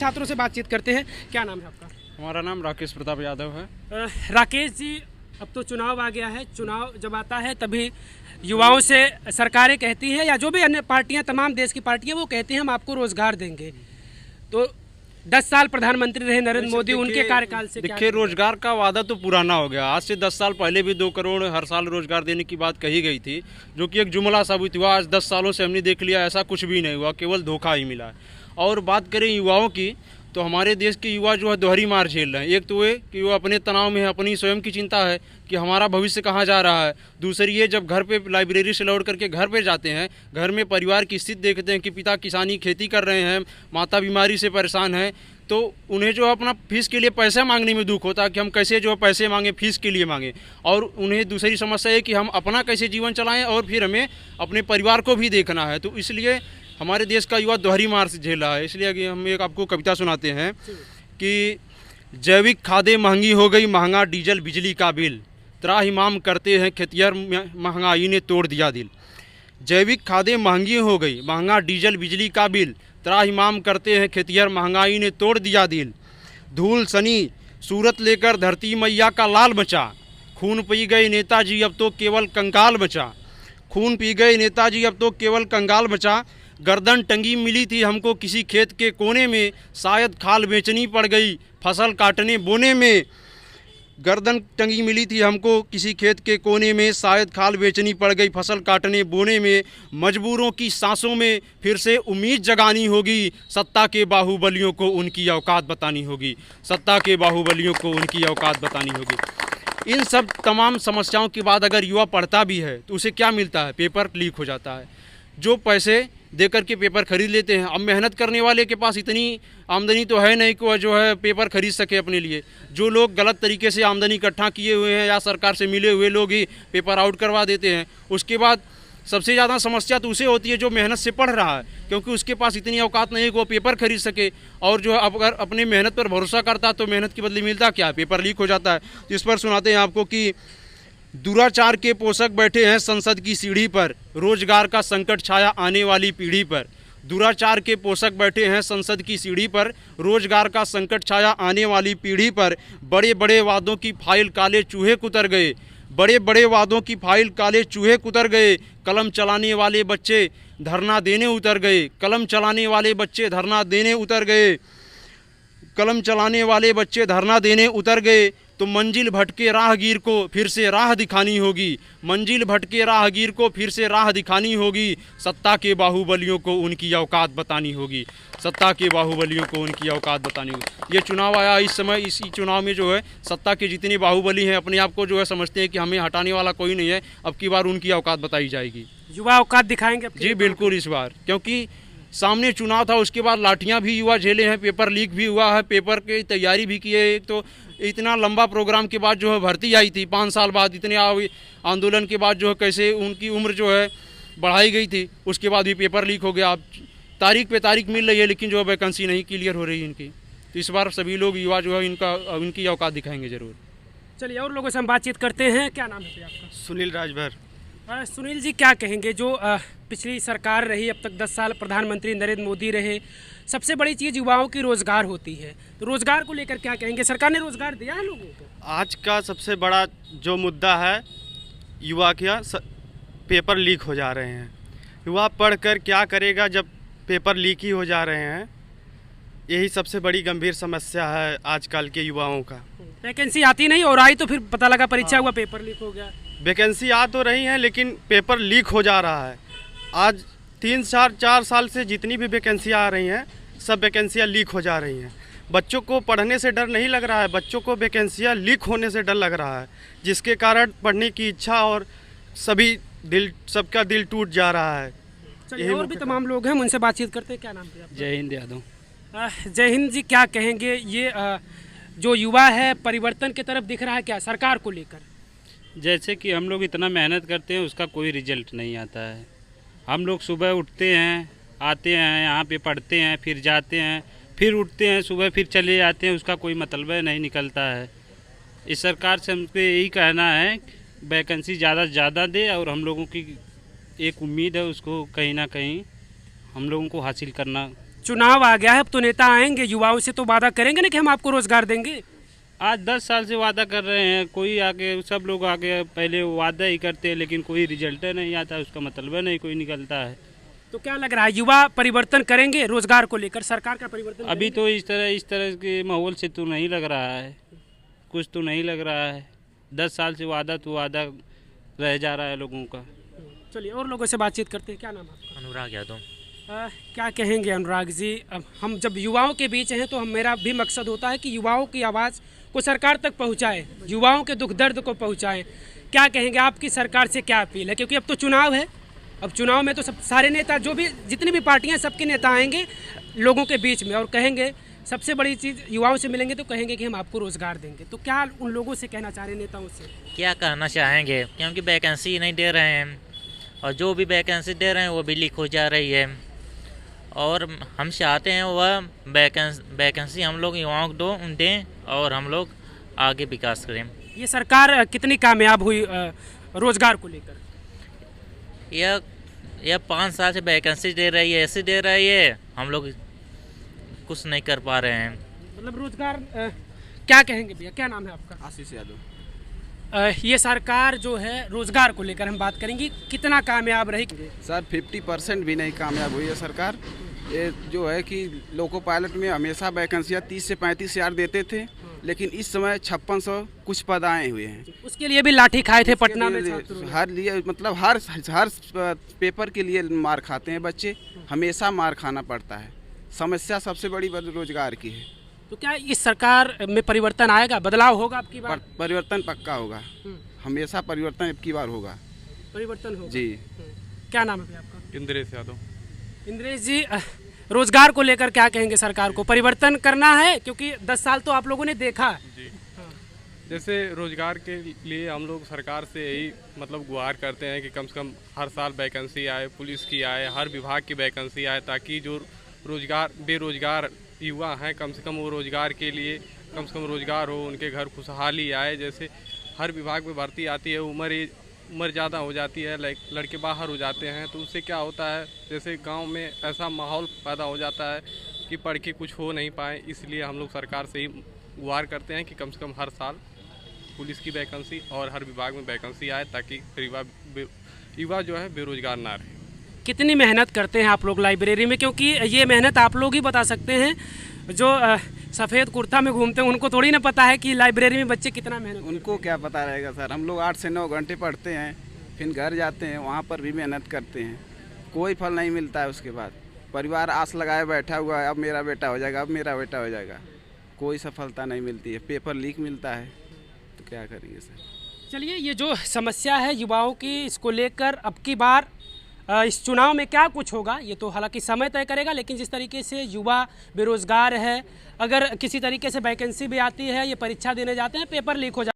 छात्रों से बातचीत करते हैं। क्या नाम है आपका? हमारा नाम राकेश प्रताप यादव है। राकेश जी, अब तो चुनाव आ गया है। चुनाव जब आता है तभी युवाओं से सरकारें कहती हैं या जो भी अन्य पार्टियां, तमाम देश की पार्टियां, वो कहती हैं हम आपको रोजगार देंगे। तो 10 साल प्रधानमंत्री रहे नरेंद्र मोदी, उनके कार्यकाल से देखिए रोजगार का वादा तो पुराना हो गया। आज से 10 साल पहले भी 2 करोड़ हर साल रोजगार देने की बात कही गई थी, जो कि एक जुमला साबित हुआ। आज 10 सालों से हमने देख लिया ऐसा कुछ भी नहीं हुआ, केवल धोखा ही मिला। और बात करें युवाओं की, तो हमारे देश के युवा जो है दोहरी मार झेल रहे हैं। एक तो ये कि वो अपने तनाव में है, अपनी स्वयं की चिंता है कि हमारा भविष्य कहाँ जा रहा है। दूसरी ये, जब घर पे लाइब्रेरी से लौट करके घर पे जाते हैं, घर में परिवार की स्थिति देखते हैं कि पिता किसानी खेती कर रहे हैं, माता बीमारी से परेशान है, तो उन्हें जो है अपना फीस के लिए पैसा मांगने में दुख होता है कि हम कैसे जो है पैसे मांगे, फीस के लिए मांगे। और उन्हें दूसरी समस्या है कि हम अपना कैसे जीवन चलाएं और फिर हमें अपने परिवार को भी देखना है। तो इसलिए हमारे देश का युवा दोहरी मार से झेल रहा है। इसलिए हम एक आपको कविता सुनाते हैं कि जैविक खादें महंगी हो गई, महंगा डीजल बिजली का बिल, त्राहिमाम करते हैं खेतिहर, महंगाई ने तोड़ दिया दिल। जैविक खादें महंगी हो गई, महंगा डीजल बिजली का बिल, त्राहिमाम करते हैं खेतिहर, महंगाई ने तोड़ दिया दिल। धूल सनी सूरत लेकर धरती मैया का लाल मचा, खून पी गए नेताजी अब तो केवल कंकाल बचा। खून पी गए नेताजी अब तो केवल कंगाल बचा। गर्दन टंगी मिली थी हमको किसी खेत के कोने में, शायद खाल बेचनी पड़ गई फसल काटने बोने में। गर्दन टंगी मिली थी हमको किसी खेत के कोने में, शायद खाल बेचनी पड़ गई फसल काटने बोने में। मजबूरों की सांसों में फिर से उम्मीद जगानी होगी, सत्ता के बाहुबलियों को उनकी औकात बतानी होगी। सत्ता के बाहुबलियों को उनकी औकात बतानी होगी। इन सब तमाम समस्याओं के बाद अगर युवा पढ़ता भी है तो उसे क्या मिलता है? पेपर लीक हो जाता है। जो पैसे देकर के पेपर खरीद लेते हैं, अब मेहनत करने वाले के पास इतनी आमदनी तो है नहीं कि वह जो है पेपर खरीद सके अपने लिए। जो लोग गलत तरीके से आमदनी इकट्ठा किए हुए हैं या सरकार से मिले हुए लोग ही पेपर आउट करवा देते हैं। उसके बाद सबसे ज़्यादा समस्या तो उसे होती है जो मेहनत से पढ़ रहा है, क्योंकि उसके पास इतनी औकात नहीं है कि वो पेपर खरीद सके। और जो है अगर अपने मेहनत पर भरोसा करता तो मेहनत के बदले मिलता क्या? पेपर लीक हो जाता है। तो इस पर सुनाते हैं आपको कि दुराचार के पोषक बैठे हैं संसद की सीढ़ी पर, रोजगार का संकट छाया आने वाली पीढ़ी पर। दुराचार के पोषक बैठे हैं संसद की सीढ़ी पर, रोजगार का संकट छाया आने वाली पीढ़ी पर। बड़े बड़े वादों की फाइल काले चूहे कुतर गए, बड़े बड़े वादों की फाइल काले चूहे कुतर गए। कलम चलाने वाले बच्चे धरना देने उतर गए, कलम चलाने वाले बच्चे धरना देने उतर गए, कलम चलाने वाले बच्चे धरना देने उतर गए। तो मंजिल भटके राहगीर को फिर से राह दिखानी होगी, मंजिल भटके राहगीर को फिर से राह दिखानी होगी। सत्ता के बाहुबलियों को उनकी औकात बतानी होगी, सत्ता के बाहुबलियों को उनकी औकात बतानी होगी। ये चुनाव आया इस समय, इसी चुनाव में जो है सत्ता के जितने बाहुबली हैं अपने आप को जो है समझते हैं कि हमें हटाने वाला कोई नहीं है। अब की बार उनकी औकात बताई जाएगी। युवा औकात दिखाएंगे जी बिल्कुल इस बार, क्योंकि सामने चुनाव था, उसके बाद लाठियां भी युवा झेले हैं, पेपर लीक भी हुआ है, पेपर की तैयारी भी की है। एक तो इतना लंबा प्रोग्राम के बाद जो है भर्ती आई थी 5 साल बाद, इतने आंदोलन के बाद जो है कैसे उनकी उम्र जो है बढ़ाई गई थी, उसके बाद भी पेपर लीक हो गया। अब तारीख पे तारीख मिल रही है लेकिन जो है वैकेंसी नहीं क्लियर हो रही है इनकी। तो इस बार सभी लोग युवा जो है इनकी औकात दिखाएंगे ज़रूर। चलिए और लोगों से हम बातचीत करते हैं। क्या नाम है आपका? सुनील राजभर। सुनील जी, क्या कहेंगे जो पिछली सरकार रही, अब तक 10 साल प्रधानमंत्री नरेंद्र मोदी रहे, सबसे बड़ी चीज़ युवाओं की रोज़गार होती है, तो रोज़गार को लेकर क्या कहेंगे? सरकार ने रोज़गार दिया है लोगों को? आज का सबसे बड़ा जो मुद्दा है युवा का, पेपर लीक हो जा रहे हैं। युवा पढ़कर क्या करेगा जब पेपर लीक ही हो जा रहे हैं? यही सबसे बड़ी गंभीर समस्या है आजकल के युवाओं का। वैकेंसी आती नहीं और आई तो फिर पता लगा परीक्षा हुआ पेपर लीक हो गया। वैकेंसी आ तो रही हैं लेकिन पेपर लीक हो जा रहा है। आज 3-4 साल से जितनी भी वैकेंसियाँ आ रही हैं सब वैकेंसियाँ लीक हो जा रही हैं। बच्चों को पढ़ने से डर नहीं लग रहा है, बच्चों को वैकेंसियाँ लीक होने से डर लग रहा है, जिसके कारण पढ़ने की इच्छा और सबका दिल टूट जा रहा है। और भी तमाम लोग हैं, उनसे बातचीत करते हैं। क्या नाम है आपका? जय हिंद यादव। जय हिंद जी, क्या कहेंगे ये जो युवा है परिवर्तन की तरफ दिख रहा है क्या सरकार को लेकर? जैसे कि हम लोग इतना मेहनत करते हैं उसका कोई रिजल्ट नहीं आता है। हम लोग सुबह उठते हैं, आते हैं यहाँ पे पढ़ते हैं, फिर जाते हैं, फिर उठते हैं सुबह, फिर चले जाते हैं, उसका कोई मतलब नहीं निकलता है। इस सरकार से हमको यही कहना है वैकेंसी ज़्यादा से ज़्यादा दे और हम लोगों की एक उम्मीद है उसको कहीं ना कहीं हम लोगों को हासिल करना चुनाव आ गया है, अब तो नेता आएंगे, युवाओं से तो वादा करेंगे ना कि हम आपको रोजगार देंगे। आज 10 साल से वादा कर रहे हैं, कोई आगे, सब लोग आगे पहले वादा ही करते हैं लेकिन कोई रिजल्ट नहीं आता, उसका मतलब नहीं कोई निकलता है। तो क्या लग रहा है, युवा परिवर्तन करेंगे रोजगार को लेकर, सरकार का परिवर्तन अभी तो इस तरह के माहौल से तो नहीं लग रहा है, कुछ तो नहीं लग रहा है। 10 साल से वादा तो वादा रह जा रहा है लोगों का। चलिए और लोगों से बातचीत करते हैं। क्या नाम है आपका? अनुराग यादव। क्या कहेंगे अनुराग जी, अब हम जब युवाओं के बीच हैं तो मेरा भी मकसद होता है कि युवाओं की आवाज़ को सरकार तक पहुंचाएं, युवाओं के दुख दर्द को पहुंचाएं। क्या कहेंगे, आपकी सरकार से क्या अपील है, क्योंकि अब तो चुनाव है, अब चुनाव में तो सब सारे नेता, जो भी जितनी भी पार्टियां, सबके नेता आएंगे लोगों के बीच में और कहेंगे, सबसे बड़ी चीज़ युवाओं से मिलेंगे तो कहेंगे कि हम आपको रोज़गार देंगे। तो क्या उन लोगों से कहना चाह रहे हैं, नेताओं से? क्या कहना चाहेंगे, क्योंकि वैकेंसी नहीं दे रहे हैं और जो भी वैकेंसी दे रहे हैं वो भी लीक हो जा रही है और हम चाहते हैं वह वैकेंसी हम लोग युवाओं को दें और हम लोग आगे विकास करें। ये सरकार कितनी कामयाब हुई रोज़गार को लेकर? यह 5 साल से वैकेंसी दे रही है, ऐसे दे रही है, हम लोग कुछ नहीं कर पा रहे हैं। मतलब रोज़गार क्या कहेंगे भैया, क्या नाम है आपका? आशीष यादव। ये सरकार जो है रोज़गार को लेकर हम बात करेंगे, कितना कामयाब रही? सर 50% भी नहीं कामयाब हुई है सरकार। ये जो है कि लोको पायलट में हमेशा वैकेंसियाँ 30 से 35 हज़ार देते थे, लेकिन इस समय 5600 कुछ पद आए हुए हैं। उसके लिए भी लाठी खाए थे पटना में छात्रों ने। हर लिए मतलब हर पेपर के लिए मार खाते हैं बच्चे, हमेशा मार खाना पड़ता है। समस्या सबसे बड़ी रोजगार की है। तो क्या इस सरकार में परिवर्तन आएगा, बदलाव होगा आपकी बार? परिवर्तन पक्का होगा, हमेशा परिवर्तन अब की बार होगा। परिवर्तन होगा जी। क्या नाम है आपका? इंद्रेश यादव। इंद्रेश जी, रोजगार को लेकर क्या कहेंगे, सरकार को परिवर्तन करना है, क्योंकि 10 साल तो आप लोगों ने देखा। जैसे रोजगार के लिए हम लोग सरकार से यही मतलब गुहार करते हैं कि कम से कम हर साल वैकेंसी आए, पुलिस की आए, हर विभाग की वैकेंसी आए, ताकि जो बेरोजगार युवा हैं कम से कम वो रोजगार के लिए कम से कम रोजगार हो, उनके घर खुशहाली आए। जैसे हर विभाग में भर्ती आती है, उम्र ज़्यादा हो जाती है, लड़के बाहर हो जाते हैं, तो उससे क्या होता है, जैसे गांव में ऐसा माहौल पैदा हो जाता है कि पढ़ के कुछ हो नहीं पाए। इसलिए हम लोग सरकार से ही गुहार करते हैं कि कम से कम हर साल पुलिस की वैकेंसी और हर विभाग में वैकेंसी आए, ताकि युवा जो है बेरोजगार ना रहे। कितनी मेहनत करते हैं आप लोग लाइब्रेरी में, क्योंकि ये मेहनत आप लोग ही बता सकते हैं, जो सफ़ेद कुर्ता में घूमते हैं उनको थोड़ी ना पता है कि लाइब्रेरी में बच्चे कितना मेहनत। उनको क्या पता रहेगा सर, हम लोग 8 से 9 घंटे पढ़ते हैं, फिर घर जाते हैं, वहाँ पर भी मेहनत करते हैं, कोई फल नहीं मिलता है। उसके बाद परिवार आस लगाए बैठा हुआ है, अब मेरा बेटा हो जाएगा, अब मेरा बेटा हो जाएगा, कोई सफलता नहीं मिलती है, पेपर लीक मिलता है, तो क्या करेंगे सर। चलिए, ये जो समस्या है युवाओं की, इसको लेकर अब की बार इस चुनाव में क्या कुछ होगा ये तो हालांकि समय तय करेगा, लेकिन जिस तरीके से युवा बेरोजगार है, अगर किसी तरीके से वैकेंसी भी आती है, ये परीक्षा देने जाते हैं, पेपर लीक हो जाता है।